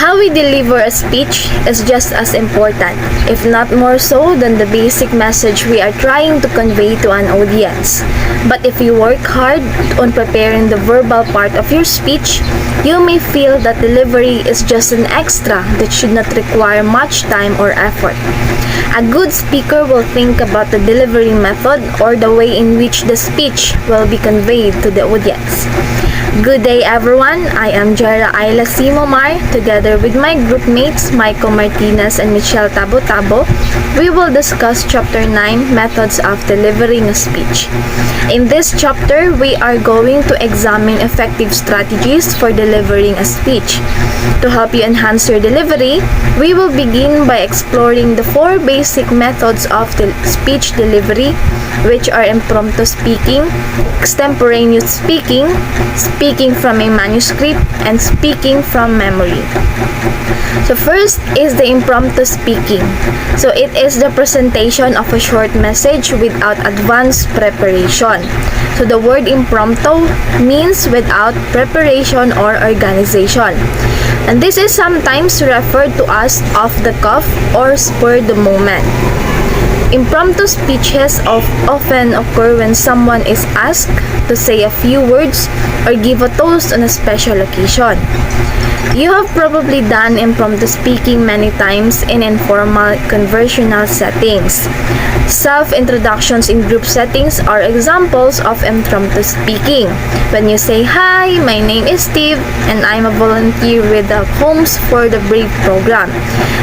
How we deliver a speech is just as important, if not more so, than the basic message we are trying to convey to an audience. But if you work hard on preparing the verbal part of your speech, you may feel that delivery is just an extra that should not require much time or effort. A good speaker will think about the delivery method or the way in which the speech will be conveyed to the audience. Good day everyone, I am Jera Ayla Simomar. Together with my group mates Michael Martinez and Michelle Tabo-Tabo, we will discuss Chapter 9, Methods of Delivering a Speech. In this chapter, we are going to examine effective strategies for delivering a speech. To help you enhance your delivery, we will begin by exploring the 4 basic methods of speech delivery, which are impromptu speaking, extemporaneous speaking, speaking from a manuscript, and speaking from memory. So first is the impromptu speaking. So it is the presentation of a short message without advanced preparation. So the word impromptu means without preparation or organization. And this is sometimes referred to as off the cuff or spur the moment. Impromptu speeches often occur when someone is asked to say a few words or give a toast on a special occasion. You have probably done impromptu speaking many times in informal conversational settings. Self-introductions in group settings are examples of impromptu speaking. When you say, "Hi, my name is Steve and I'm a volunteer with the Homes for the Brave program."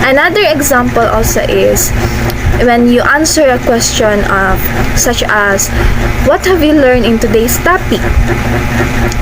Another example also is when you answer a question such as, "What have you learned in today's topic?"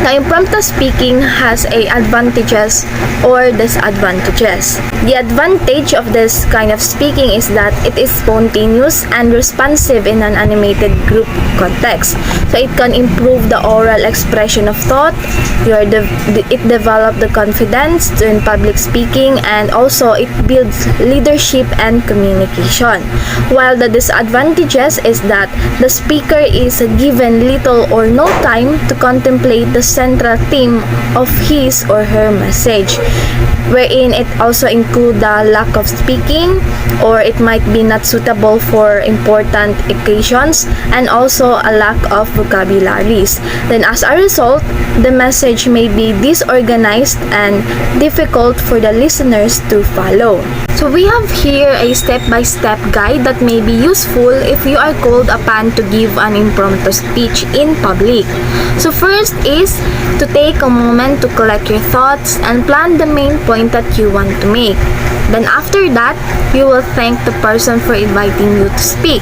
Now, impromptu speaking has advantages or disadvantages. The advantage of this kind of speaking is that it is spontaneous and responsive in an animated group context. So it can improve the oral expression of thought, it develops the confidence in public speaking, and also it builds leadership and communication. While the disadvantages is that the speaker is given little or no time to contemplate the central theme of his or her message, wherein it also includes the lack of speaking, or it might be not suitable for important occasions, and also a lack of vocabularies. Then as a result, the message may be disorganized and difficult for the listeners to follow. So we have here a step-by-step guide that may be useful if you are called upon to give an impromptu speech in public. So first is to take a moment to collect your thoughts and plan the main point that you want to make. Then after that, you will thank the person for inviting you to speak.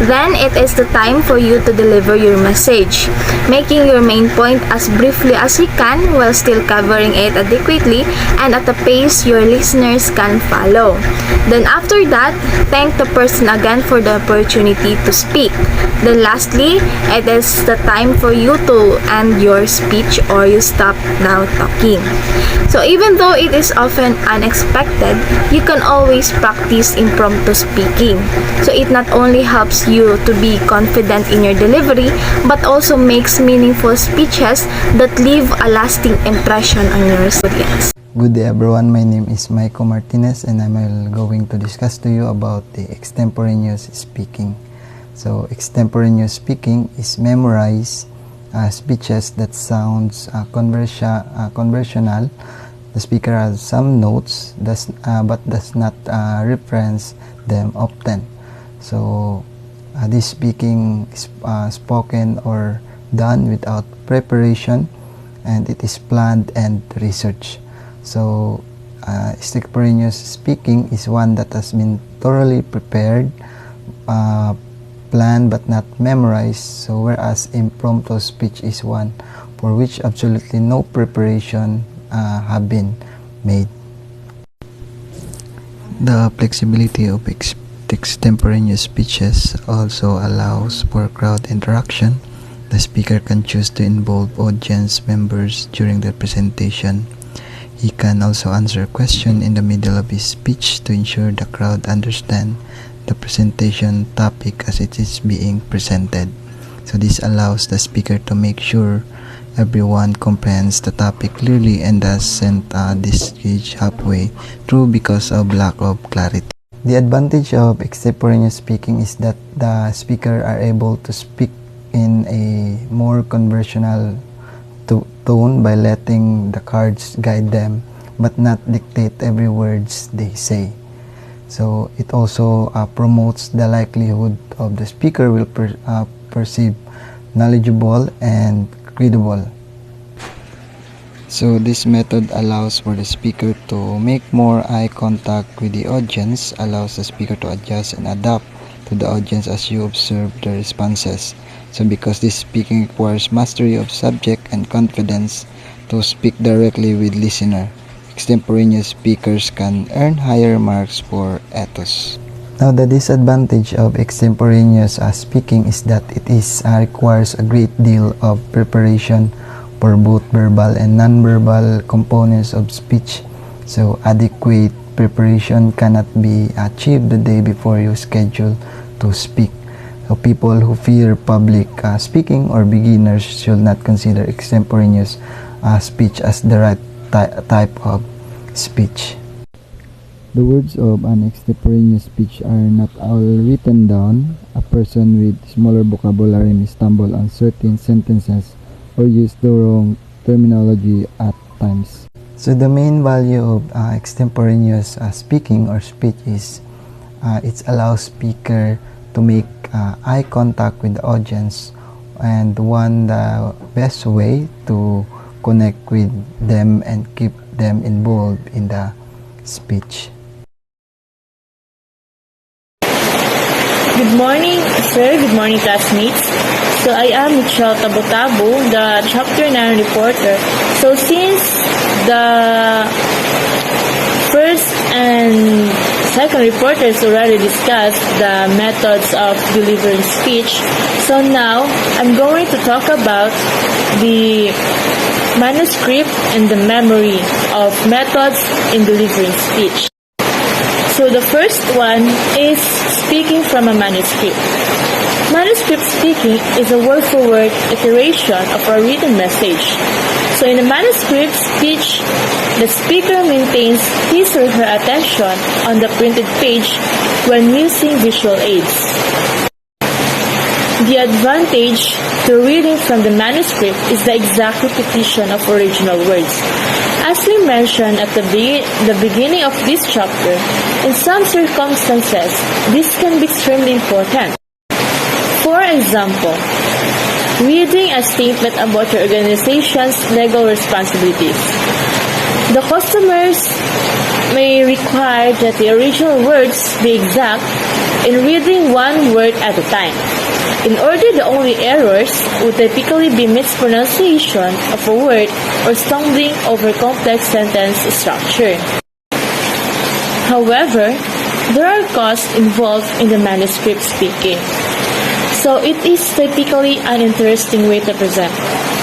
Then it is the time for you to deliver your message, making your main point as briefly as you can while still covering it adequately and at a pace your listeners can follow. Then after that, thank the person again for the opportunity to speak. Then lastly, it is the time for you to end your speech or you stop now talking. So even though it is often unexpected, you can always practice impromptu speaking. So it not only helps you to be confident in your delivery, but also makes meaningful speeches that leave a lasting impression on your audience. Good day everyone, my name is Michael Martinez and I'm going to discuss to you about the extemporaneous speaking. So extemporaneous speaking is memorized speeches that sounds conversational. The speaker has some notes but does not reference them often. So this speaking is spoken or done without preparation, and it is planned and researched. So extemporaneous speaking is one that has been thoroughly prepared, planned but not memorized. So whereas impromptu speech is one for which absolutely no preparation have been made. The flexibility of extemporaneous speeches also allows for crowd interaction. The speaker can choose to involve audience members during the presentation. He can also answer a question in the middle of his speech to ensure the crowd understand the presentation topic as it is being presented. So this allows the speaker to make sure everyone comprehends the topic clearly and doesn't disengage halfway through because of lack of clarity. The advantage of extemporaneous speaking is that the speaker are able to speak in a more conversational tone by letting the cards guide them but not dictate every words they say. So it also promotes the likelihood of the speaker will perceive knowledgeable and credible. So this method allows for the speaker to make more eye contact with the audience, allows the speaker to adjust and adapt to the audience as you observe the responses. So because this speaking requires mastery of subject and confidence to speak directly with listener, extemporaneous speakers can earn higher marks for ethos. Now the disadvantage of extemporaneous speaking is that it requires a great deal of preparation for both verbal and non-verbal components of speech. So adequate preparation cannot be achieved the day before you schedule to speak. So people who fear public speaking or beginners should not consider extemporaneous speech as the right type of speech. The words of an extemporaneous speech are not all written down. A person with smaller vocabulary may stumble on certain sentences or use the wrong terminology at times. So the main value of extemporaneous speaking or speech is it allows speaker to make eye contact with the audience, and the best way to connect with them and keep them involved in the speech. Good morning, sir. Good morning, classmates. So I am Michelle Tabotabo, the Chapter 9 reporter. So since the first and second reporters already discussed the methods of delivering speech, so now I'm going to talk about the manuscript and the memory of methods in delivering speech. So the first one is speaking from a manuscript. Manuscript speaking is a word-for-word iteration of a written message. So in a manuscript speech, the speaker maintains his or her attention on the printed page when using visual aids. The advantage to reading from the manuscript is the exact repetition of original words. As we mentioned at the beginning of this chapter, in some circumstances, this can be extremely important. For example, reading a statement about your organization's legal responsibilities. The customers may require that the original words be exact in reading one word at a time. In order, the only errors would typically be mispronunciation of a word or stumbling over complex sentence structure. However, there are costs involved in the manuscript speaking. So it is typically an interesting way to present,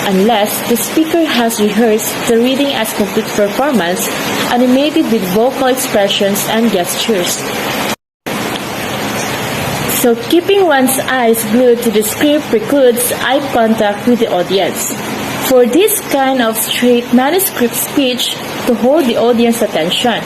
unless the speaker has rehearsed the reading as complete performance, animated with vocal expressions and gestures. So keeping one's eyes glued to the script precludes eye contact with the audience. For this kind of straight manuscript speech to hold the audience attention,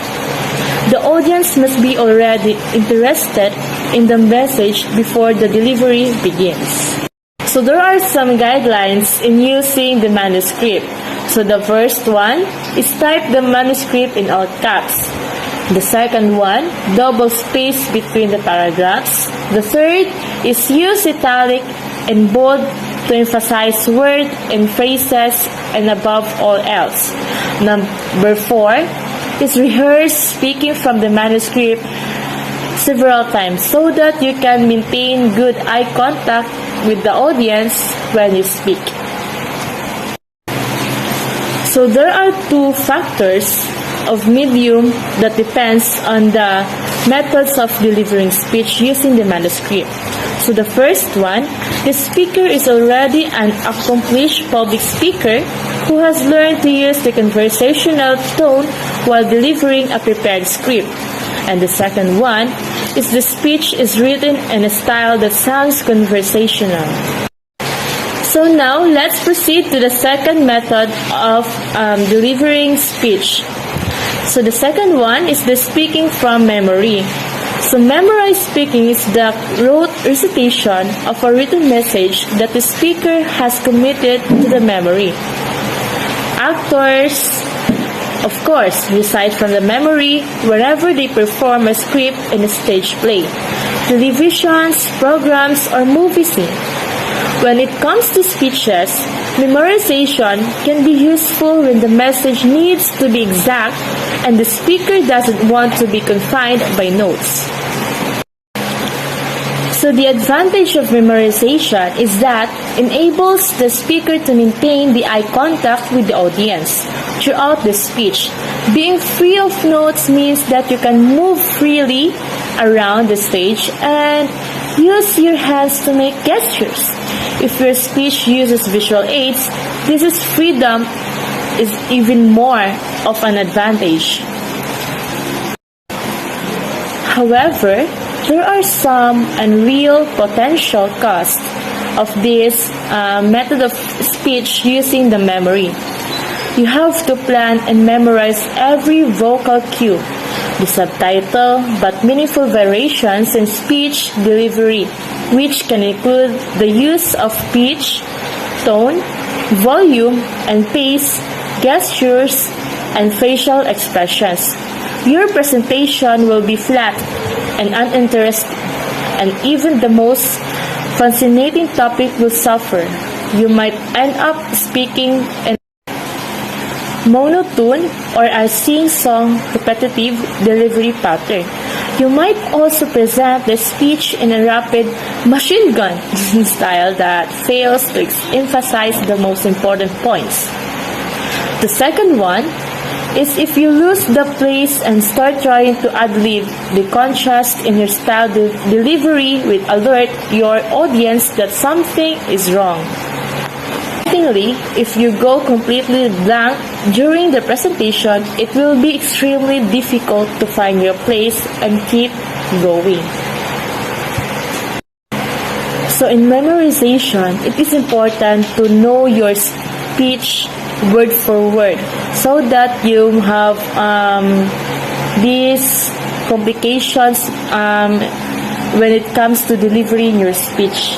the audience must be already interested in the message before the delivery begins. So there are some guidelines in using the manuscript. So the first one is type the manuscript in all caps. The second one, double space between the paragraphs. The third is use italic and bold to emphasize words and phrases and above all else. Number 4 is rehearse speaking from the manuscript several times so that you can maintain good eye contact with the audience when you speak. So there are two factors of medium that depends on the methods of delivering speech using the manuscript. So the first one, the speaker is already an accomplished public speaker who has learned to use the conversational tone while delivering a prepared script. And the second one is the speech is written in a style that sounds conversational. So now, let's proceed to the second method of delivering speech. So the second one is the speaking from memory. So memorized speaking is the rote recitation of a written message that the speaker has committed to the memory. Actors, of course, recite from the memory wherever they perform a script in a stage play, televisions, programs, or movie scene. When it comes to speeches, memorization can be useful when the message needs to be exact and the speaker doesn't want to be confined by notes. So the advantage of memorization is that enables the speaker to maintain the eye contact with the audience throughout the speech. Being free of notes means that you can move freely around the stage and use your hands to make gestures. If your speech uses visual aids, this freedom is even more of an advantage. However, there are some unreal potential costs of this method of speech using the memory. You have to plan and memorize every vocal cue, the subtitle, but meaningful variations in speech delivery, which can include the use of pitch, tone, volume, and pace, gestures, and facial expressions. Your presentation will be flat and uninteresting, and even the most fascinating topic will suffer. You might end up speaking in monotone or a sing-song repetitive delivery pattern. You might also present the speech in a rapid machine gun style that fails to emphasize the most important points. The second one is if you lose the place and start trying to ad-lib, the contrast in your style delivery will alert your audience that something is wrong. Secondly, if you go completely blank during the presentation, it will be extremely difficult to find your place and keep going. So in memorization, it is important to know your speech word for word so that you have these complications when it comes to delivering your speech.